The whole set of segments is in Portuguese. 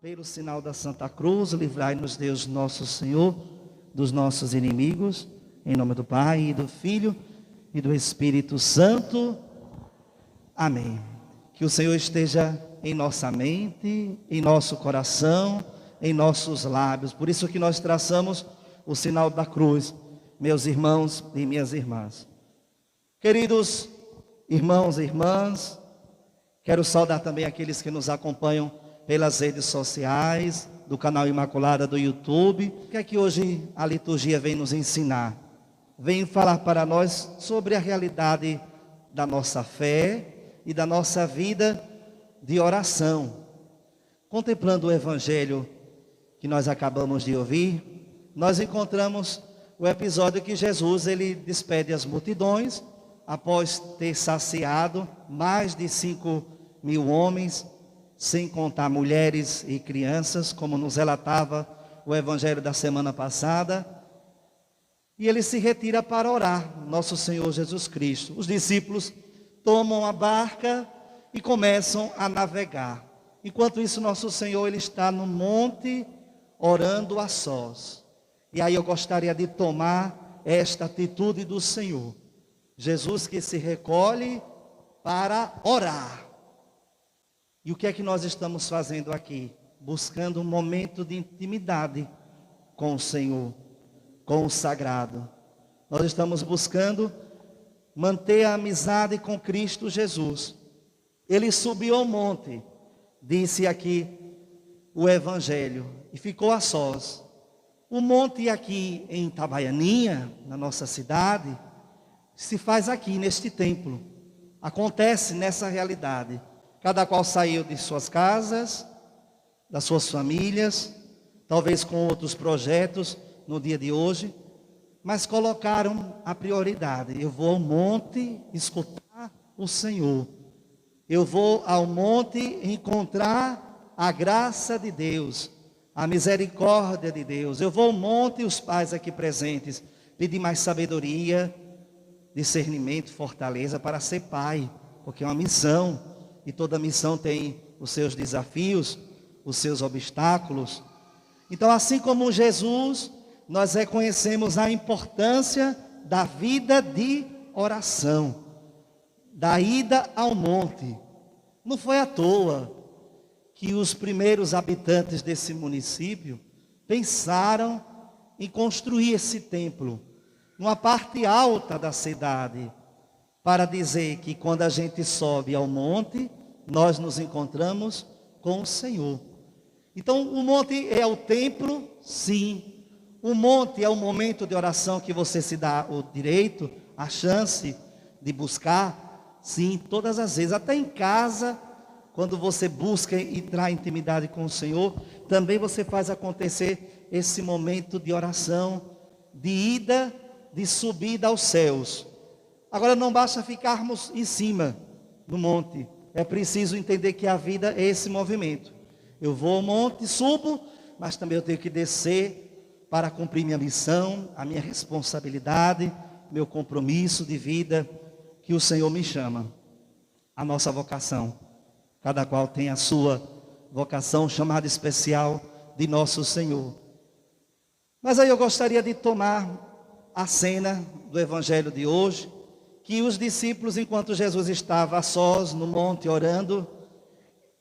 Pelo sinal da Santa Cruz, livrai-nos Deus nosso Senhor dos nossos inimigos, em nome do Pai, e do Filho e do Espírito Santo. Amém. Que o Senhor esteja em nossa mente, em nosso coração, em nossos lábios. Por isso que nós traçamos o sinal da cruz, meus irmãos e minhas irmãs. Queridos irmãos e irmãs, quero saudar também aqueles que nos acompanham pelas redes sociais, do canal Imaculada do YouTube. O que é que hoje a liturgia vem nos ensinar? Vem falar para nós sobre a realidade da nossa fé e da nossa vida de oração. Contemplando o Evangelho que nós acabamos de ouvir, nós encontramos o episódio que Jesus ele despede as multidões, após ter saciado mais de 5.000 homens, sem contar mulheres e crianças, como nos relatava o Evangelho da semana passada. E ele se retira para orar, nosso Senhor Jesus Cristo. Os discípulos tomam a barca e começam a navegar. Enquanto isso, nosso Senhor ele está no monte orando a sós. E aí eu gostaria de tomar esta atitude do Senhor. Jesus que se recolhe para orar. E o que é que nós estamos fazendo aqui? Buscando um momento de intimidade com o Senhor, com o sagrado. Nós estamos buscando manter a amizade com Cristo Jesus. Ele subiu ao monte, disse aqui o Evangelho, e ficou a sós. O monte aqui em Itabaianinha, na nossa cidade, se faz aqui neste templo. Acontece nessa realidade. Cada qual saiu de suas casas, das suas famílias, talvez com outros projetos no dia de hoje, mas colocaram a prioridade. Eu vou ao monte escutar o Senhor. Eu vou ao monte encontrar a graça de Deus, a misericórdia de Deus. Eu vou ao monte, os pais aqui presentes, pedir mais sabedoria, discernimento, fortaleza para ser pai, porque é uma missão. E toda missão tem os seus desafios, os seus obstáculos. Então, assim como Jesus, nós reconhecemos a importância da vida de oração, da ida ao monte. Não foi à toa que os primeiros habitantes desse município pensaram em construir esse templo, numa parte alta da cidade, para dizer que quando a gente sobe ao monte, nós nos encontramos com o Senhor. Então, o monte é o templo, sim. O monte é o momento de oração que você se dá o direito, a chance de buscar, sim, todas as vezes. Até em casa, quando você busca entrar em intimidade com o Senhor, também você faz acontecer esse momento de oração, de ida, de subida aos céus. Agora não basta ficarmos em cima do monte, é preciso entender que a vida é esse movimento. Eu vou ao monte, subo, mas também eu tenho que descer para cumprir minha missão, a minha responsabilidade, meu compromisso de vida que o Senhor me chama. A nossa vocação, cada qual tem a sua vocação chamada especial de nosso Senhor. Mas aí eu gostaria de tomar a cena do Evangelho de hoje, que os discípulos, enquanto Jesus estava a sós no monte orando,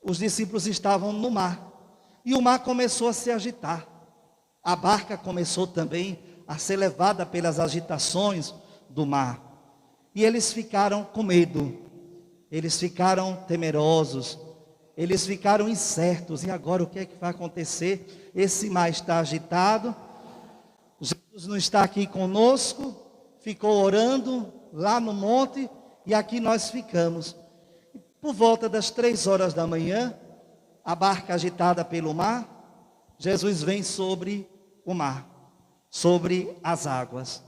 os discípulos estavam no mar. E o mar começou a se agitar. A barca começou também a ser levada pelas agitações do mar. E eles ficaram com medo. Eles ficaram temerosos. Eles ficaram incertos. E agora o que é que vai acontecer? Esse mar está agitado. Jesus não está aqui conosco. Ficou orando lá no monte, e aqui nós ficamos. Por volta das 3 horas da manhã, a barca agitada pelo mar, Jesus vem sobre o mar, sobre as águas.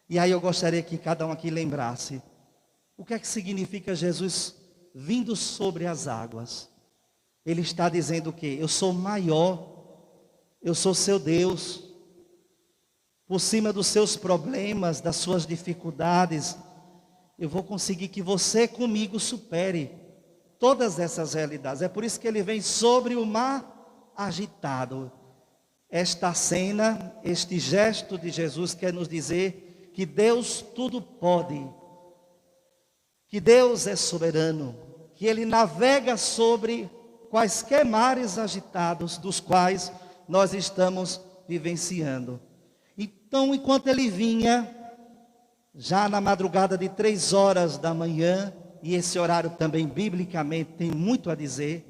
E aí eu gostaria que cada um aqui lembrasse, o que é que significa Jesus vindo sobre as águas? Ele está dizendo o quê? Eu sou maior, eu sou seu Deus. Por cima dos seus problemas, das suas dificuldades, eu vou conseguir que você comigo supere todas essas realidades. É por isso que ele vem sobre o mar agitado. Esta cena, este gesto de Jesus quer nos dizer que Deus tudo pode, que Deus é soberano, que Ele navega sobre quaisquer mares agitados dos quais nós estamos vivenciando. Então, enquanto Ele vinha, já na madrugada de 3 horas da manhã, e esse horário também biblicamente tem muito a dizer,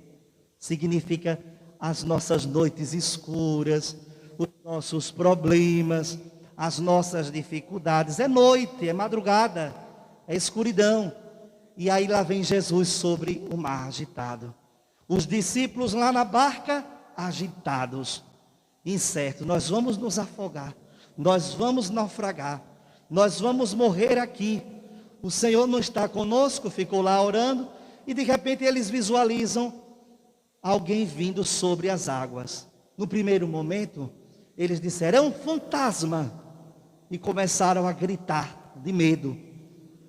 significa as nossas noites escuras, os nossos problemas, as nossas dificuldades. É noite, é madrugada, é escuridão. E aí lá vem Jesus sobre o mar agitado. Os discípulos lá na barca agitados, incertos. Nós vamos nos afogar, nós vamos naufragar, nós vamos morrer aqui. O Senhor não está conosco, ficou lá orando, e de repente eles visualizam alguém vindo sobre as águas. No primeiro momento, eles disseram: é um fantasma, e começaram a gritar de medo.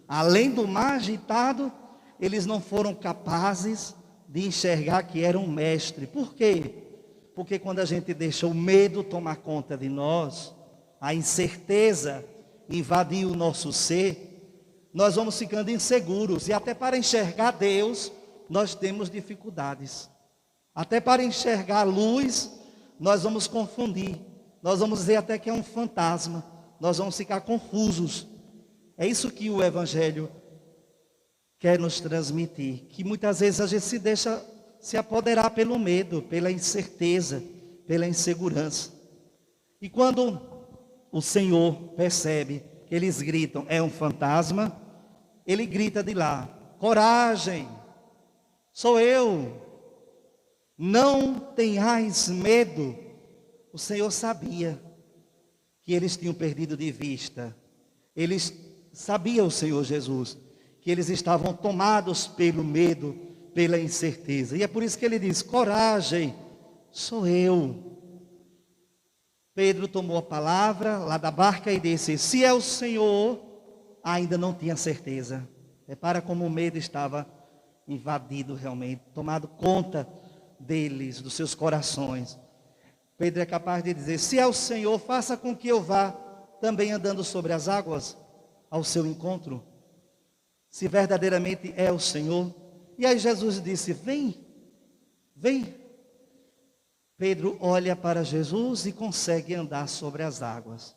Além do mar agitado, eles não foram capazes de enxergar que era um mestre. Por quê? Porque quando a gente deixa o medo tomar conta de nós, a incerteza invadir o nosso ser, nós vamos ficando inseguros, e até para enxergar Deus, nós temos dificuldades. Até para enxergar a luz, nós vamos confundir. Nós vamos dizer até que é um fantasma. Nós vamos ficar confusos. É isso que o Evangelho quer nos transmitir. Que muitas vezes a gente se deixa se apoderar pelo medo, pela incerteza, pela insegurança. E quando o Senhor percebe que eles gritam: é um fantasma, Ele grita de lá: coragem, sou eu. Não tenhais medo. O Senhor sabia que eles tinham perdido de vista. Eles sabiam, o Senhor Jesus, que eles estavam tomados pelo medo, pela incerteza. E é por isso que Ele diz: coragem, sou eu. Pedro tomou a palavra lá da barca e disse: se é o Senhor, ainda não tinha certeza. Repara como o medo estava invadido realmente, tomado conta deles, dos seus corações. Pedro é capaz de dizer: se é o Senhor, faça com que eu vá também andando sobre as águas ao seu encontro, se verdadeiramente é o Senhor. E aí Jesus disse: vem, vem. Pedro olha para Jesus e consegue andar sobre as águas.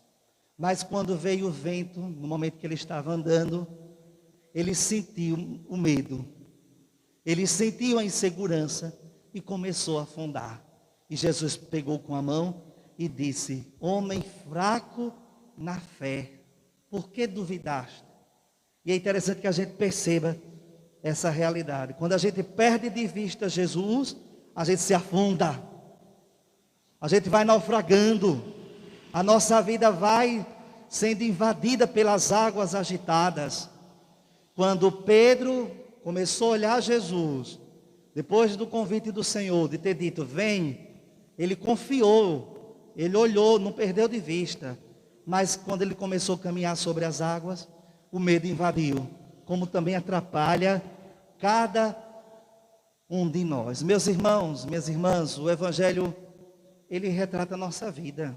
Mas quando veio o vento, no momento que ele estava andando, ele sentiu o medo, ele sentiu a insegurança e começou a afundar. E Jesus pegou com a mão e disse: homem fraco na fé, por que duvidaste? E é interessante que a gente perceba essa realidade. Quando a gente perde de vista Jesus, a gente se afunda, a gente vai naufragando, a nossa vida vai sendo invadida pelas águas agitadas. Quando Pedro começou a olhar Jesus, depois do convite do Senhor, de ter dito: vem, ele confiou, ele olhou, não perdeu de vista. Mas quando ele começou a caminhar sobre as águas, o medo invadiu, como também atrapalha cada um de nós. Meus irmãos, minhas irmãs, o Evangelho, ele retrata a nossa vida.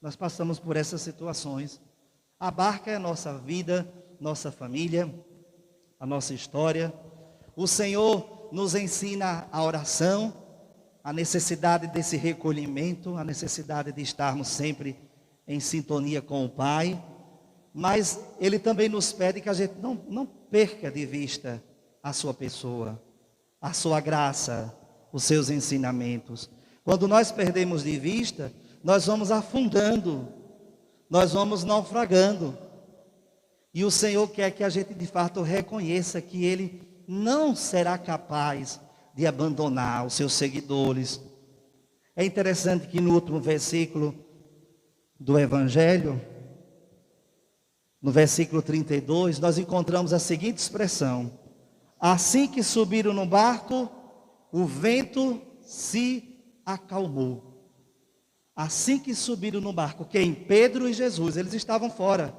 Nós passamos por essas situações. A barca é a nossa vida, nossa família, a nossa história. O Senhor nos ensina a oração, a necessidade desse recolhimento, a necessidade de estarmos sempre em sintonia com o Pai. Mas Ele também nos pede que a gente não perca de vista a sua pessoa, a sua graça, os seus ensinamentos. Quando nós perdemos de vista, nós vamos afundando, nós vamos naufragando. E o Senhor quer que a gente de fato reconheça que Ele não será capaz de abandonar os seus seguidores. É interessante que no último versículo do Evangelho, no versículo 32, nós encontramos a seguinte expressão: assim que subiram no barco, o vento se acalmou. Assim que subiram no barco, quem? Pedro e Jesus, eles estavam fora.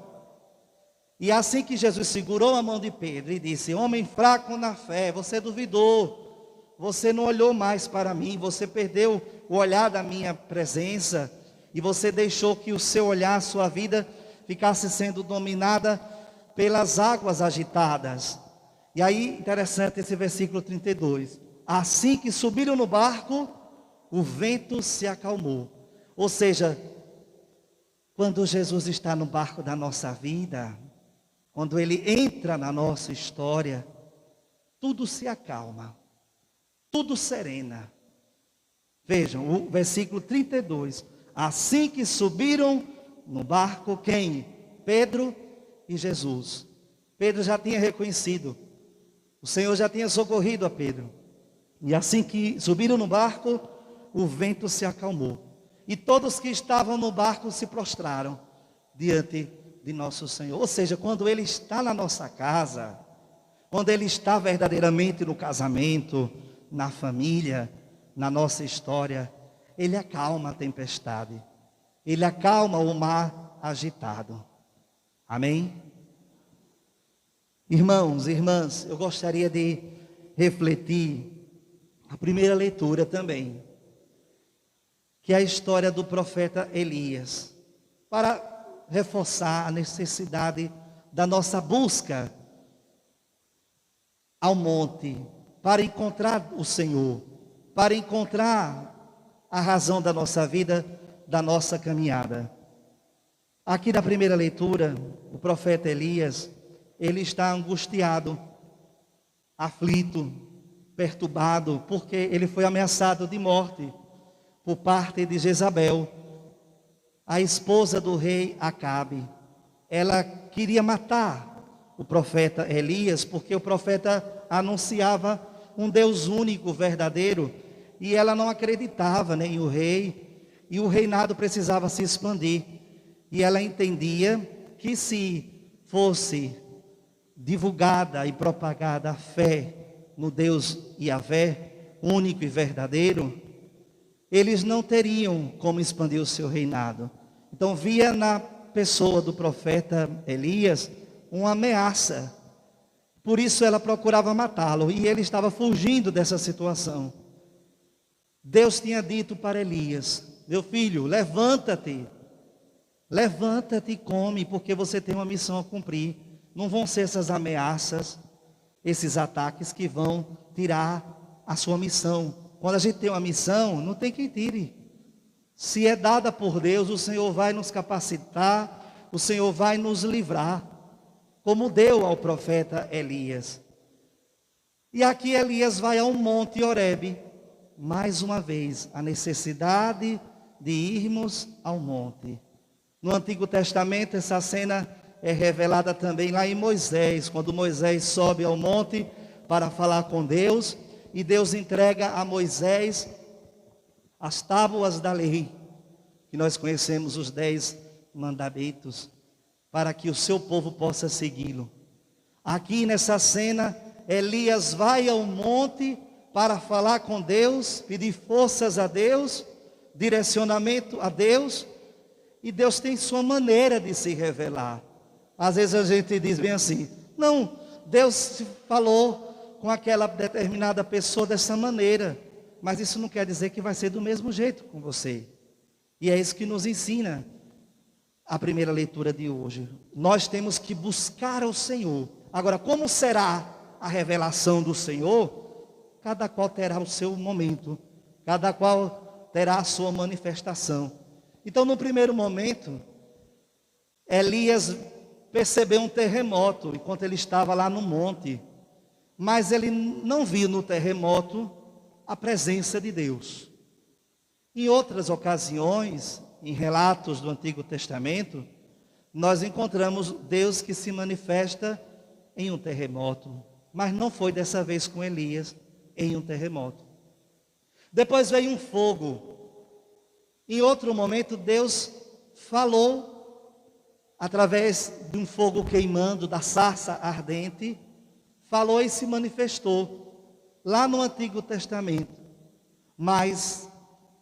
E assim que Jesus segurou a mão de Pedro e disse: homem fraco na fé, você duvidou, você não olhou mais para mim, você perdeu o olhar da minha presença, e você deixou que o seu olhar, a sua vida, ficasse sendo dominada pelas águas agitadas. E aí, interessante esse versículo 32. Assim que subiram no barco, o vento se acalmou. Ou seja, quando Jesus está no barco da nossa vida, quando Ele entra na nossa história, tudo se acalma, tudo serena. Vejam, o versículo 32. Assim que subiram no barco, quem? Pedro e Jesus. Pedro já tinha reconhecido, o Senhor já tinha socorrido a Pedro. E assim que subiram no barco, o vento se acalmou. E todos que estavam no barco se prostraram diante de nosso Senhor. Ou seja, quando Ele está na nossa casa, quando Ele está verdadeiramente no casamento, na família, na nossa história, Ele acalma a tempestade, Ele acalma o mar agitado. Amém? Irmãos, irmãs, eu gostaria de refletir a primeira leitura também, que é a história do profeta Elias, para reforçar a necessidade da nossa busca ao monte, para encontrar o Senhor, para encontrar a razão da nossa vida, da nossa caminhada. Aqui na primeira leitura, o profeta Elias, ele está angustiado, aflito, perturbado, porque ele foi ameaçado de morte por parte de Jezabel, a esposa do rei Acabe. Ela queria matar o profeta Elias, porque o profeta anunciava um Deus único, verdadeiro, e ela não acreditava nem o rei, e o reinado precisava se expandir. E ela entendia que se fosse divulgada e propagada a fé no Deus Yahvé, único e verdadeiro, eles não teriam como expandir o seu reinado. Então via na pessoa do profeta Elias uma ameaça. Por isso ela procurava matá-lo, e ele estava fugindo dessa situação. Deus tinha dito para Elias: meu filho, levanta-te e come, porque você tem uma missão a cumprir. Não vão ser essas ameaças, esses ataques que vão tirar a sua missão. Quando a gente tem uma missão, não tem quem tire. Se é dada por Deus, o Senhor vai nos capacitar, o Senhor vai nos livrar, como deu ao profeta Elias. E aqui Elias vai ao monte Horebe, mais uma vez, a necessidade de irmos ao monte. No Antigo Testamento, essa cena é revelada também lá em Moisés, quando Moisés sobe ao monte para falar com Deus, e Deus entrega a Moisés as tábuas da lei, que nós conhecemos, os 10 mandamentos, para que o seu povo possa segui-lo. Aqui nessa cena, Elias vai ao monte para falar com Deus, pedir forças a Deus, direcionamento a Deus, e Deus tem sua maneira de se revelar. Às vezes a gente diz bem assim: não, Deus falou com aquela determinada pessoa dessa maneira, mas isso não quer dizer que vai ser do mesmo jeito com você. E é isso que nos ensina a primeira leitura de hoje. Nós temos que buscar o Senhor. Agora, como será a revelação do Senhor? Cada qual terá o seu momento, cada qual terá a sua manifestação. Então, no primeiro momento, Elias percebeu um terremoto enquanto ele estava lá no monte, mas ele não viu no terremoto a presença de Deus. Em outras ocasiões, em relatos do Antigo Testamento, nós encontramos Deus que se manifesta em um terremoto, mas não foi dessa vez com Elias em um terremoto. Depois veio um fogo. Em outro momento, Deus falou através de um fogo queimando, da sarça ardente, falou e se manifestou lá no Antigo Testamento. Mas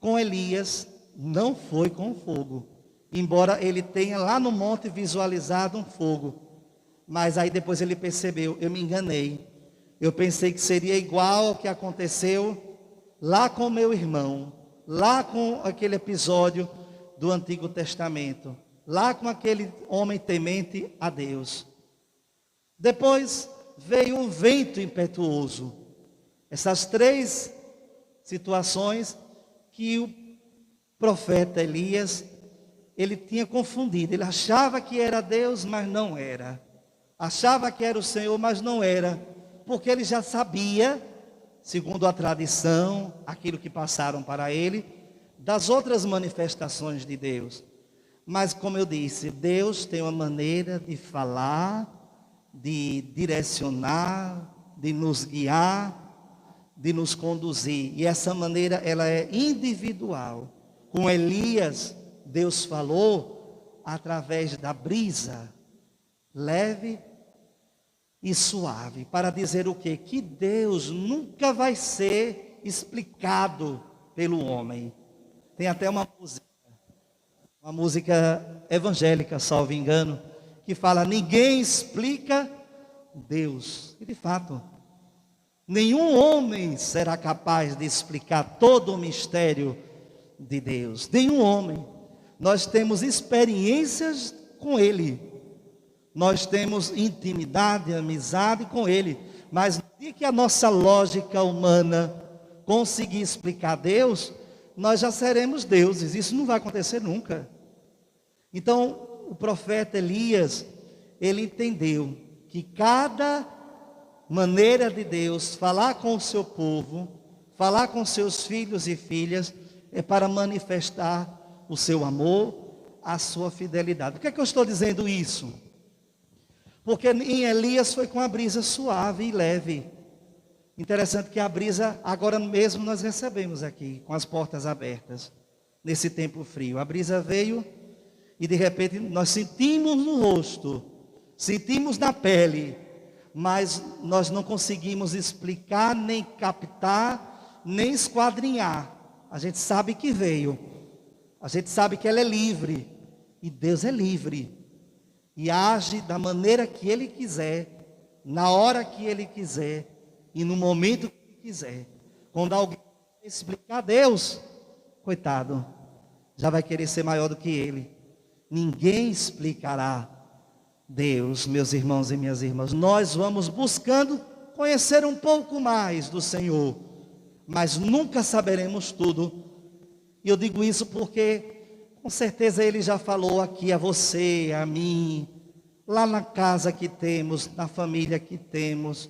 com Elias não foi com fogo, embora ele tenha lá no monte visualizado um fogo. Mas aí depois ele percebeu: eu me enganei, Eu pensei que seria igual ao que aconteceu lá com meu irmão, lá com aquele episódio do Antigo Testamento, lá com aquele homem temente a Deus. Depois veio um vento impetuoso. Essas três situações que o profeta Elias, ele tinha confundido. Ele achava que era Deus, mas não era. Achava que era o Senhor, mas não era. Porque ele já sabia, segundo a tradição, aquilo que passaram para ele, das outras manifestações de Deus. Mas como eu disse, Deus tem uma maneira de falar, de direcionar, de nos guiar, de nos conduzir. E essa maneira, ela é individual. Com Elias, Deus falou através da brisa, leve e suave, para dizer o quê? Que Deus nunca vai ser explicado pelo homem. Tem até uma música evangélica, salvo engano, que fala: ninguém explica Deus. E de fato, nenhum homem será capaz de explicar todo o mistério de Deus. Nenhum homem. Nós temos experiências com Ele. Nós temos intimidade, amizade com Ele. Mas no dia que a nossa lógica humana conseguir explicar Deus, nós já seremos deuses. Isso não vai acontecer nunca. Então, o profeta Elias, ele entendeu que cada maneira de Deus falar com o seu povo, falar com seus filhos e filhas, é para manifestar o seu amor, a sua fidelidade. Por que é que eu estou dizendo isso? Porque em Elias foi com a brisa suave e leve. Interessante que a brisa, agora mesmo nós recebemos aqui, com as portas abertas, nesse tempo frio. A brisa veio e de repente nós sentimos no rosto, sentimos na pele, mas nós não conseguimos explicar, nem captar, nem esquadrinhar. A gente sabe que veio, a gente sabe que ela é livre, e Deus é livre, e age da maneira que Ele quiser, na hora que Ele quiser, e no momento que Ele quiser. Quando alguém explicar Deus, coitado, já vai querer ser maior do que Ele. Ninguém explicará Deus, meus irmãos e minhas irmãs. Nós vamos buscando conhecer um pouco mais do Senhor, mas nunca saberemos tudo. E eu digo isso porque com certeza Ele já falou aqui a você, a mim, lá na casa que temos, na família que temos,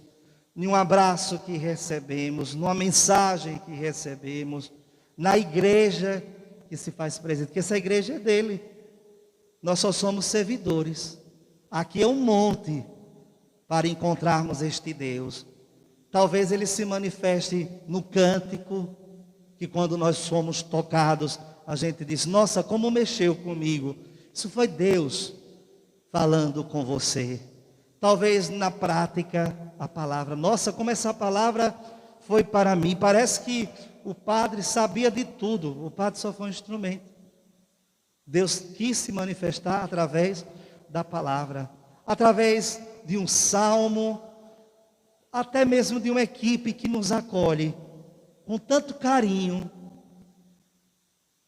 em um abraço que recebemos, numa mensagem que recebemos, na igreja que se faz presente, porque essa igreja é dele. Nós só somos servidores. Aqui é um monte para encontrarmos este Deus. Talvez Ele se manifeste no cântico, que quando nós somos tocados, a gente diz: nossa, como mexeu comigo. Isso foi Deus falando com você. Talvez na prática, a palavra: nossa, como essa palavra foi para mim. Parece que o padre sabia de tudo. O padre só foi um instrumento. Deus quis se manifestar através da palavra, através de um salmo, até mesmo de uma equipe que nos acolhe com tanto carinho,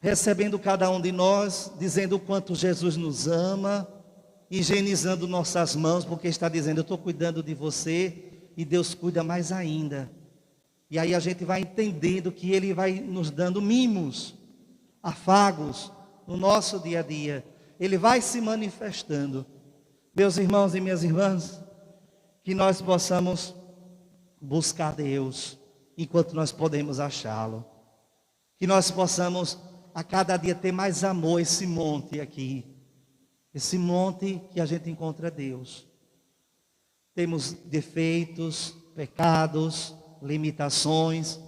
recebendo cada um de nós, dizendo o quanto Jesus nos ama, higienizando nossas mãos, porque está dizendo: eu estou cuidando de você, e Deus cuida mais ainda. E aí a gente vai entendendo que Ele vai nos dando mimos, afagos, no nosso dia a dia. Ele vai se manifestando. Meus irmãos e minhas irmãs, que nós possamos buscar Deus enquanto nós podemos achá-lo. Que nós possamos a cada dia ter mais amor, esse monte aqui. Esse monte que a gente encontra Deus. Temos defeitos, pecados, limitações.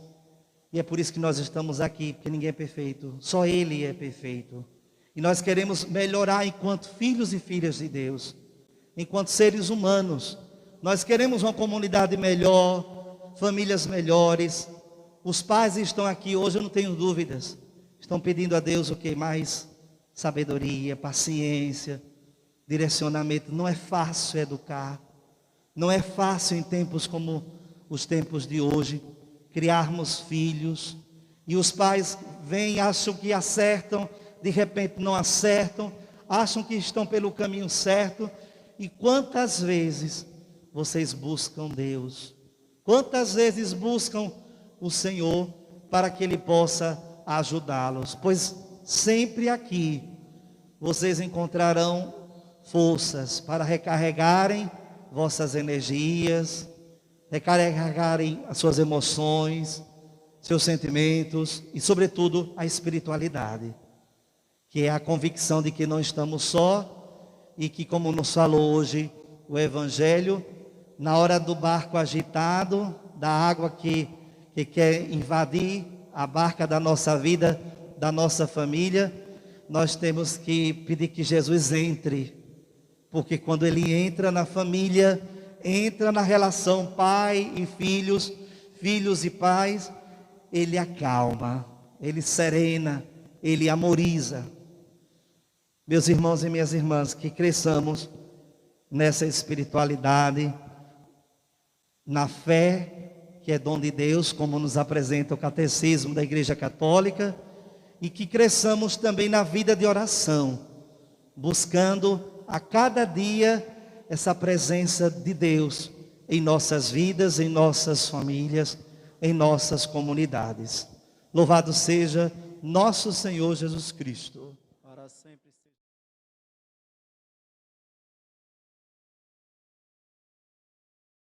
E é por isso que nós estamos aqui, porque ninguém é perfeito. Só Ele é perfeito. E nós queremos melhorar enquanto filhos e filhas de Deus. Enquanto seres humanos. Nós queremos uma comunidade melhor, famílias melhores. Os pais estão aqui hoje, eu não tenho dúvidas. Estão pedindo a Deus o que? Mais sabedoria, paciência, direcionamento. Não é fácil educar. Não é fácil em tempos como os tempos de hoje, criarmos filhos, e os pais vêm, acham que acertam, de repente não acertam, acham que estão pelo caminho certo. E quantas vezes vocês buscam Deus? Quantas vezes buscam o Senhor para que Ele possa ajudá-los? Pois sempre aqui vocês encontrarão forças para recarregarem vossas energias, recarregarem as suas emoções, seus sentimentos e, sobretudo, a espiritualidade, que é a convicção de que não estamos só e que, como nos falou hoje o Evangelho, na hora do barco agitado, da água que quer invadir a barca da nossa vida, da nossa família, nós temos que pedir que Jesus entre, porque quando Ele entra na família, entra na relação pai e filhos, filhos e pais, Ele acalma, Ele serena, Ele amoriza. Meus irmãos e minhas irmãs, que cresçamos nessa espiritualidade, na fé, que é dom de Deus, como nos apresenta o Catecismo da Igreja Católica, e que cresçamos também na vida de oração, buscando a cada dia essa presença de Deus em nossas vidas, em nossas famílias, em nossas comunidades. Louvado seja nosso Senhor Jesus Cristo. Para sempre.